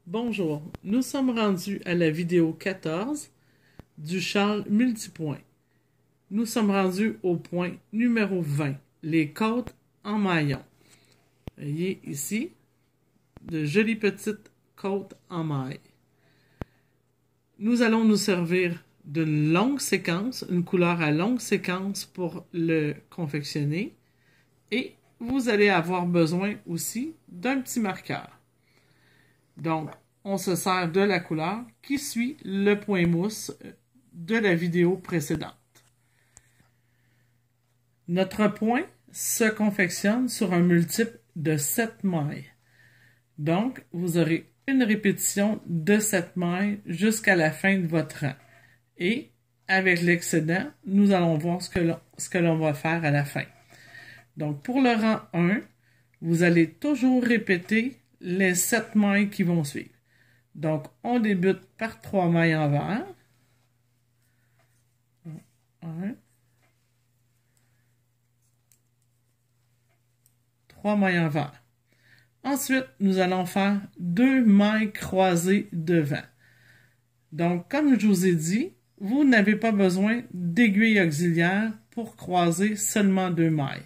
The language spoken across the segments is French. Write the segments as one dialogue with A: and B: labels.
A: Bonjour, nous sommes rendus à la vidéo 14 du châle multipoint. Nous sommes rendus au point numéro 20, les côtes en maillon. Voyez ici, de jolies petites côtes en maille. Nous allons nous servir d'une longue séquence, une couleur à longue séquence pour le confectionner. Et vous allez avoir besoin aussi d'un petit marqueur. Donc, on se sert de la couleur qui suit le point mousse de la vidéo précédente. Notre point se confectionne sur un multiple de 7 mailles. Donc, vous aurez une répétition de 7 mailles jusqu'à la fin de votre rang. Et avec l'excédent, nous allons voir ce que l'on va faire à la fin. Donc, pour le rang 1, vous allez toujours répéter les 7 mailles qui vont suivre. Donc, on débute par 3 mailles envers. 1. 3 mailles envers. Ensuite, nous allons faire 2 mailles croisées devant. Donc, comme je vous ai dit, vous n'avez pas besoin d'aiguille auxiliaire pour croiser seulement 2 mailles.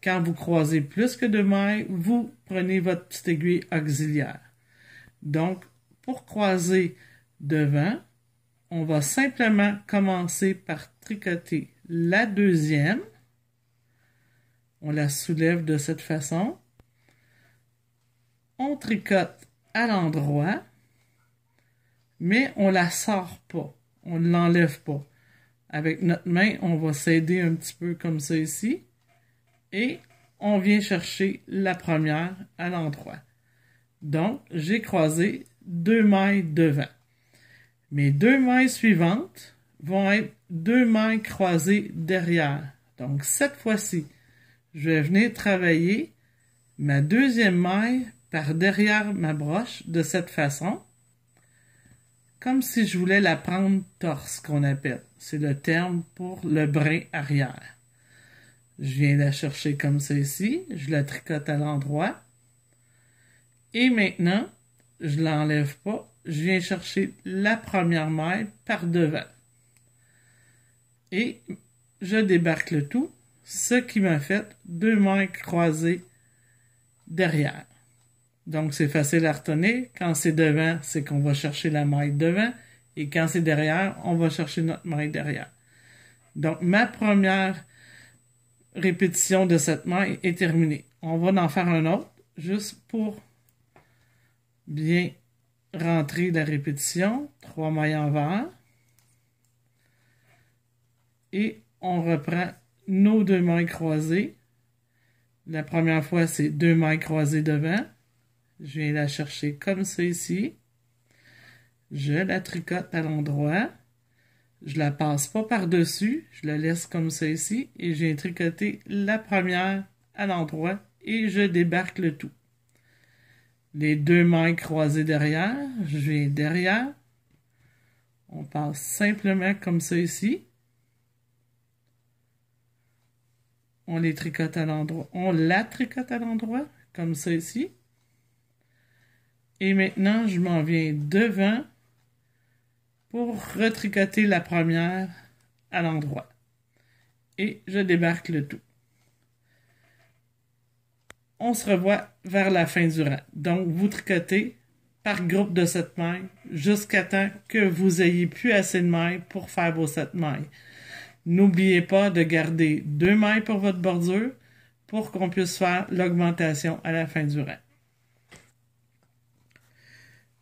A: Quand vous croisez plus que 2 mailles, vous prenez votre petite aiguille auxiliaire. Donc, pour croiser devant, on va simplement commencer par tricoter la deuxième. On la soulève de cette façon. On tricote à l'endroit, mais on ne la sort pas. On ne l'enlève pas. Avec notre main, on va s'aider un petit peu comme ça ici. Et on vient chercher la première à l'endroit. Donc, j'ai croisé 2 mailles devant. Mes 2 mailles suivantes vont être 2 mailles croisées derrière. Donc, cette fois-ci, je vais venir travailler ma deuxième maille par derrière ma broche de cette façon, comme si je voulais la prendre torse, qu'on appelle. C'est le terme pour le brin arrière. Je viens la chercher comme ça ici, je la tricote à l'endroit. Et maintenant, je ne l'enlève pas, je viens chercher la première maille par devant. Et je débarque le tout, ce qui m'a fait 2 mailles croisées derrière. Donc, c'est facile à retenir. Quand c'est devant, c'est qu'on va chercher la maille devant. Et quand c'est derrière, on va chercher notre maille derrière. Donc, ma première répétition de cette maille est terminée. On va en faire un autre, juste pour bien rentrer la répétition. 3 mailles envers. Et on reprend nos 2 mailles croisées. La première fois, c'est 2 mailles croisées devant. Je viens la chercher comme ça ici. Je la tricote à l'endroit. Je la passe pas par-dessus. Je la laisse comme ça ici. Et je viens tricoter la première à l'endroit. Et je débarque le tout. Les 2 mailles croisées derrière. Je viens derrière. On passe simplement comme ça ici. On les tricote à l'endroit. On la tricote à l'endroit, comme ça ici. Et maintenant, je m'en viens devant pour retricoter la première à l'endroit. Et je débarque le tout. On se revoit vers la fin du rang. Donc, vous tricotez par groupe de 7 mailles jusqu'à temps que vous ayez plus assez de mailles pour faire vos 7 mailles. N'oubliez pas de garder 2 mailles pour votre bordure pour qu'on puisse faire l'augmentation à la fin du rang.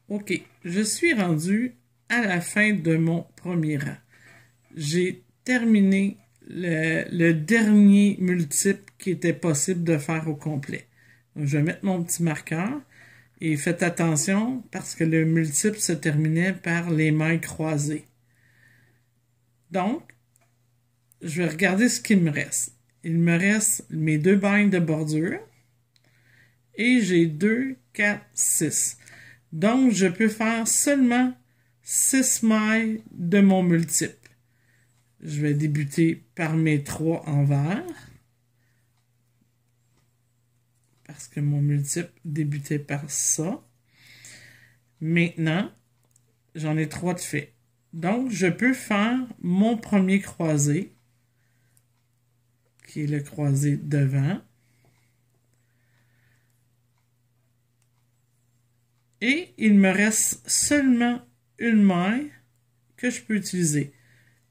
A: OK, je suis rendu à la fin de mon premier rang. J'ai terminé le dernier multiple qui était possible de faire au complet. Donc, je vais mettre mon petit marqueur et faites attention parce que le multiple se terminait par les mailles croisées. Donc, je vais regarder ce qu'il me reste. Il me reste mes 2 bandes de bordure et j'ai 2, 4, 6. Donc, je peux faire seulement 6 mailles de mon multiple. Je vais débuter par mes 3 envers. Parce que mon multiple débutait par ça. Maintenant, j'en ai 3 de fait. Donc, je peux faire mon premier croisé, qui est le croisé devant. Et il me reste seulement une maille que je peux utiliser.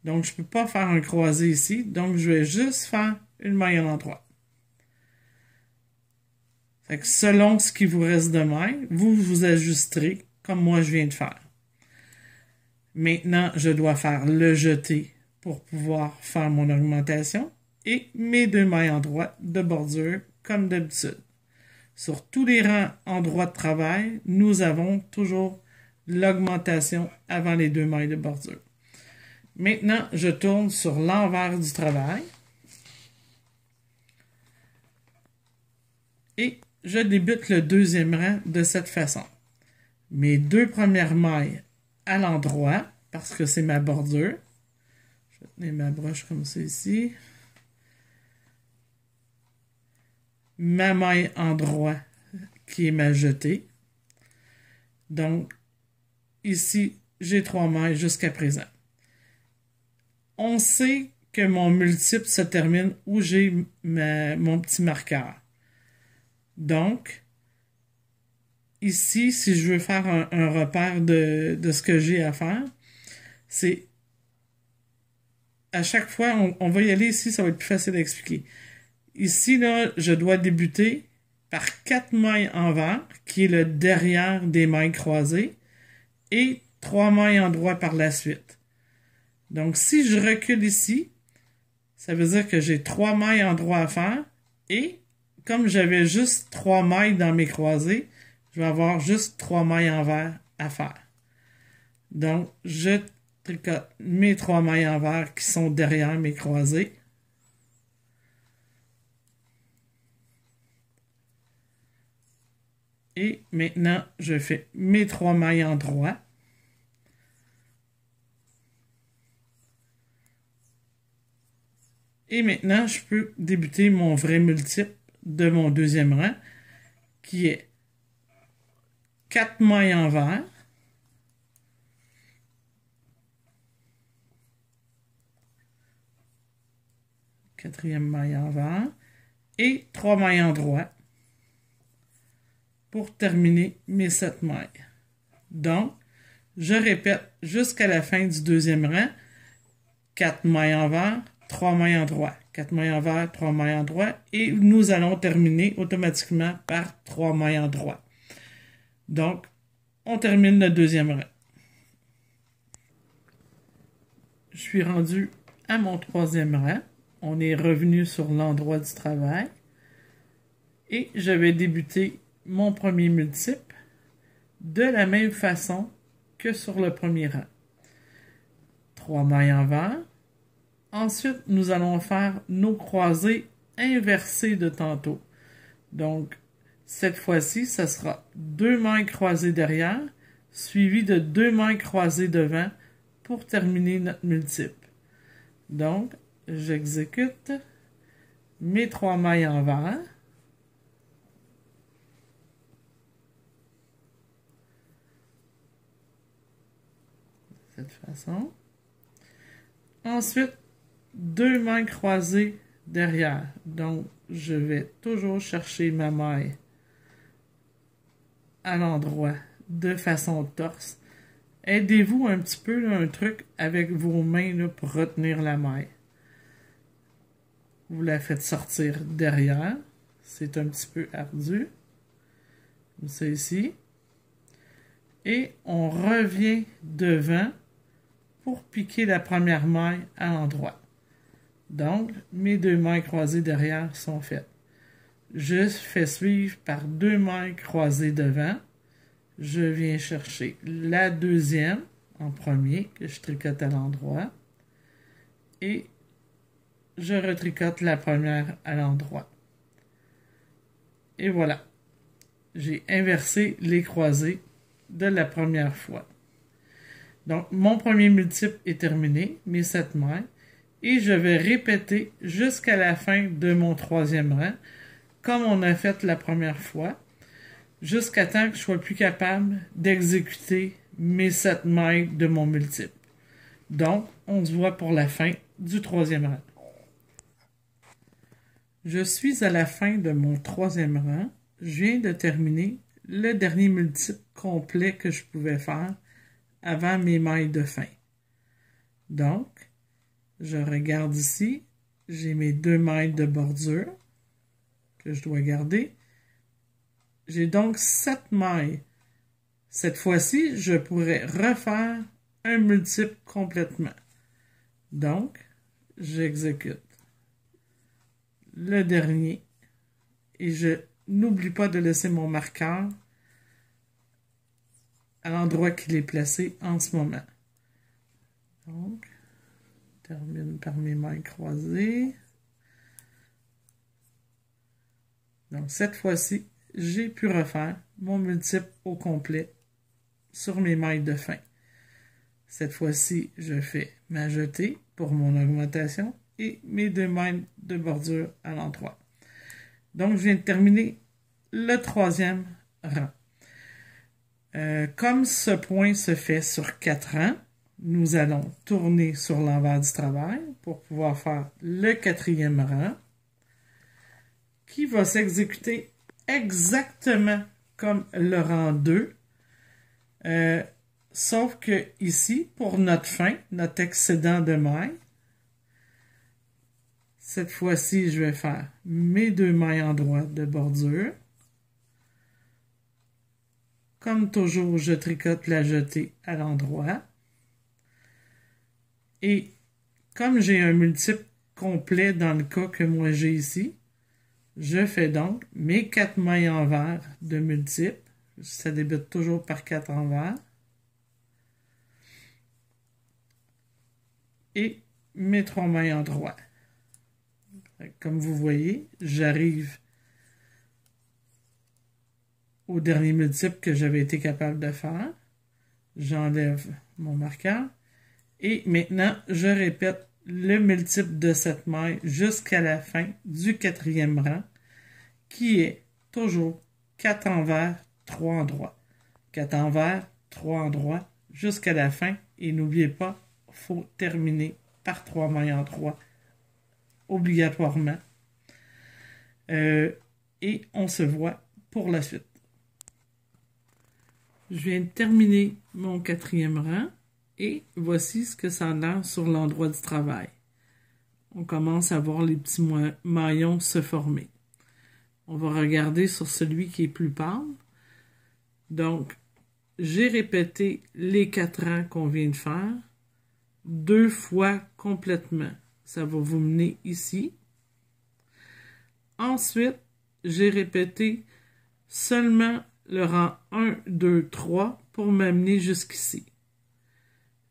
A: Donc, je ne peux pas faire un croisé ici. Donc, je vais juste faire une maille à l'endroit. Fait que selon ce qui vous reste de maille, vous vous ajusterez comme moi je viens de faire. Maintenant, je dois faire le jeté pour pouvoir faire mon augmentation et mes 2 mailles en droit de bordure comme d'habitude. Sur tous les rangs en droit de travail, nous avons toujours l'augmentation avant les 2 mailles de bordure. Maintenant, je tourne sur l'envers du travail et je débute le 2e rang de cette façon. Mes 2 premières mailles à l'endroit, parce que c'est ma bordure. Je vais tenir ma broche comme ça ici. Ma maille en droit, qui est ma jetée. Donc, ici, j'ai 3 mailles jusqu'à présent. On sait que mon multiple se termine où j'ai mon petit marqueur. Donc, ici, si je veux faire un repère de ce que j'ai à faire, c'est à chaque fois, on va y aller ici, ça va être plus facile à expliquer. Ici, là, je dois débuter par 4 mailles envers, qui est le derrière des mailles croisées, et 3 mailles en droit par la suite. Donc, si je recule ici, ça veut dire que j'ai 3 mailles en droit à faire, et comme j'avais juste 3 mailles dans mes croisées, je vais avoir juste 3 mailles envers à faire. Donc, je tricote mes 3 mailles envers qui sont derrière mes croisées. Et maintenant, je fais mes 3 mailles en droit. Et maintenant, je peux débuter mon vrai multiple de mon 2e rang, qui est 4 mailles envers. Quatrième maille envers. Et 3 mailles en droit pour terminer mes 7 mailles. Donc, je répète jusqu'à la fin du 2e rang. 4 mailles envers, 3 mailles en droit. 4 mailles envers, 3 mailles en droit. Et nous allons terminer automatiquement par 3 mailles en droit. Donc, on termine le 2e rang. Je suis rendu à mon 3e rang. On est revenu sur l'endroit du travail. Et je vais débuter mon premier multiple de la même façon que sur le premier rang. 3 mailles envers. Ensuite, nous allons faire nos croisés inversés de tantôt. Donc, cette fois-ci, ce sera 2 mailles croisées derrière, suivies de 2 mailles croisées devant pour terminer notre multiple. Donc, j'exécute mes 3 mailles envers. De cette façon. Ensuite, 2 mailles croisées derrière. Donc, je vais toujours chercher ma maille à l'endroit de façon torse. Aidez-vous un petit peu, là, un truc avec vos mains là, pour retenir la maille. Vous la faites sortir derrière. C'est un petit peu ardu. Comme ça ici. Et on revient devant pour piquer la première maille à l'endroit. Donc, mes 2 mailles croisées derrière sont faites. Je fais suivre par 2 mailles croisées devant. Je viens chercher la deuxième en premier, que je tricote à l'endroit. Et je retricote la première à l'endroit. Et voilà. J'ai inversé les croisées de la première fois. Donc, mon premier multiple est terminé, mes 7 mailles. Et je vais répéter jusqu'à la fin de mon 3e rang, comme on a fait la première fois. jusqu'à temps que je sois plus capable d'exécuter mes 7 mailles de mon multiple. Donc, on se voit pour la fin du troisième rang. Je suis à la fin de mon troisième rang. Je viens de terminer le dernier multiple complet que je pouvais faire avant mes mailles de fin. Donc, je regarde ici, j'ai mes 2 mailles de bordure que je dois garder. J'ai donc 7 mailles. Cette fois-ci, je pourrais refaire un multiple complètement. Donc, j'exécute le dernier et je n'oublie pas de laisser mon marqueur à l'endroit qu'il est placé en ce moment. Donc, je termine par mes mailles croisées. Donc, cette fois-ci, j'ai pu refaire mon multiple au complet sur mes mailles de fin. Cette fois-ci, je fais ma jetée pour mon augmentation et mes 2 mailles de bordure à l'endroit. Donc, je viens de terminer le troisième rang. Comme ce point se fait sur 4 rangs, nous allons tourner sur l'envers du travail pour pouvoir faire le 4e rang qui va s'exécuter exactement comme le rang 2. Sauf que ici, pour notre fin, notre excédent de mailles, cette fois-ci, je vais faire mes 2 mailles en droit de bordure. Comme toujours, je tricote la jetée à l'endroit. Et comme j'ai un multiple complet dans le cas que moi j'ai ici, je fais donc mes 4 mailles envers de multiple. Ça débute toujours par 4 envers. Et mes 3 mailles en droit. Comme vous voyez, j'arrive au dernier multiple que j'avais été capable de faire. J'enlève mon marqueur. Et maintenant, je répète le multiple de cette maille jusqu'à la fin du 4e rang, qui est toujours 4 envers, 3 en droit. 4 envers, 3 en droit, jusqu'à la fin. Et n'oubliez pas, il faut terminer par 3 mailles en droit, obligatoirement. Et on se voit pour la suite. Je viens de terminer mon 4e rang. Et voici ce que ça donne sur l'endroit du travail. On commence à voir les petits maillons se former. On va regarder sur celui qui est plus pâle. Donc, j'ai répété les 4 rangs qu'on vient de faire 2 fois complètement. Ça va vous mener ici. Ensuite, j'ai répété seulement le rang 1, 2, 3 pour m'amener jusqu'ici.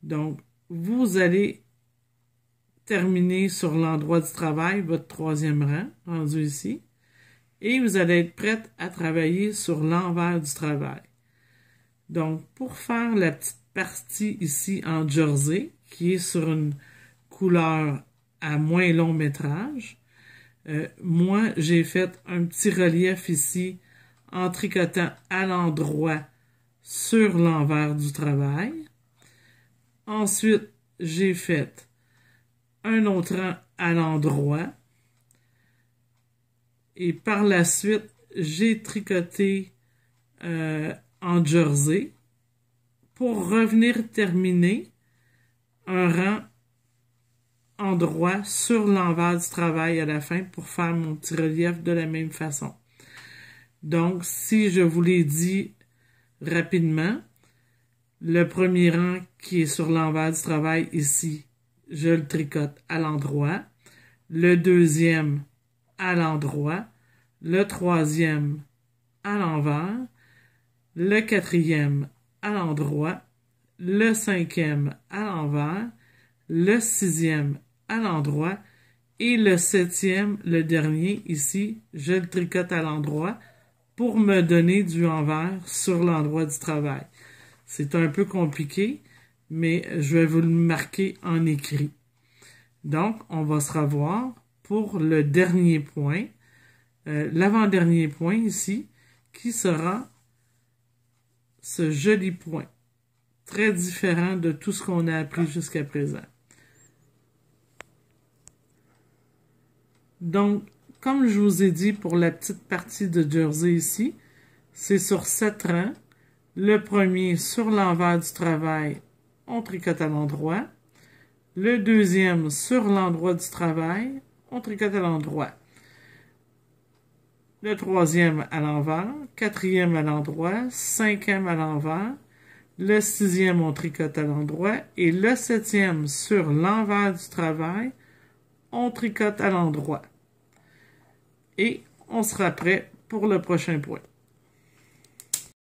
A: Donc, vous allez terminer sur l'endroit du travail, votre 3e rang, rendu ici, et vous allez être prête à travailler sur l'envers du travail. Donc, pour faire la petite partie ici en jersey, qui est sur une couleur à moins long métrage, moi, j'ai fait un petit relief ici en tricotant à l'endroit sur l'envers du travail. Ensuite, j'ai fait un autre rang à l'endroit. Et par la suite, j'ai tricoté en jersey pour revenir terminer un rang en droit sur l'envers du travail à la fin pour faire mon petit relief de la même façon. Donc, si je vous l'ai dit rapidement, le premier rang qui est sur l'envers du travail ici, je le tricote à l'endroit. Le deuxième à l'endroit. Le troisième à l'envers. Le quatrième à l'endroit. Le cinquième à l'envers. Le sixième à l'endroit. Et le septième, le dernier ici, je le tricote à l'endroit pour me donner du envers sur l'endroit du travail. C'est un peu compliqué, mais je vais vous le marquer en écrit. Donc, on va se revoir pour le dernier point, l'avant-dernier point ici, qui sera ce joli point. Très différent de tout ce qu'on a appris jusqu'à présent. Donc, comme je vous ai dit pour la petite partie de jersey ici, c'est sur 7 rangs. Le premier sur l'envers du travail, on tricote à l'endroit. Le deuxième sur l'endroit du travail, on tricote à l'endroit. Le troisième à l'envers, quatrième à l'endroit, cinquième à l'envers. Le sixième, on tricote à l'endroit. Et le septième sur l'envers du travail, on tricote à l'endroit. Et on sera prêt pour le prochain point.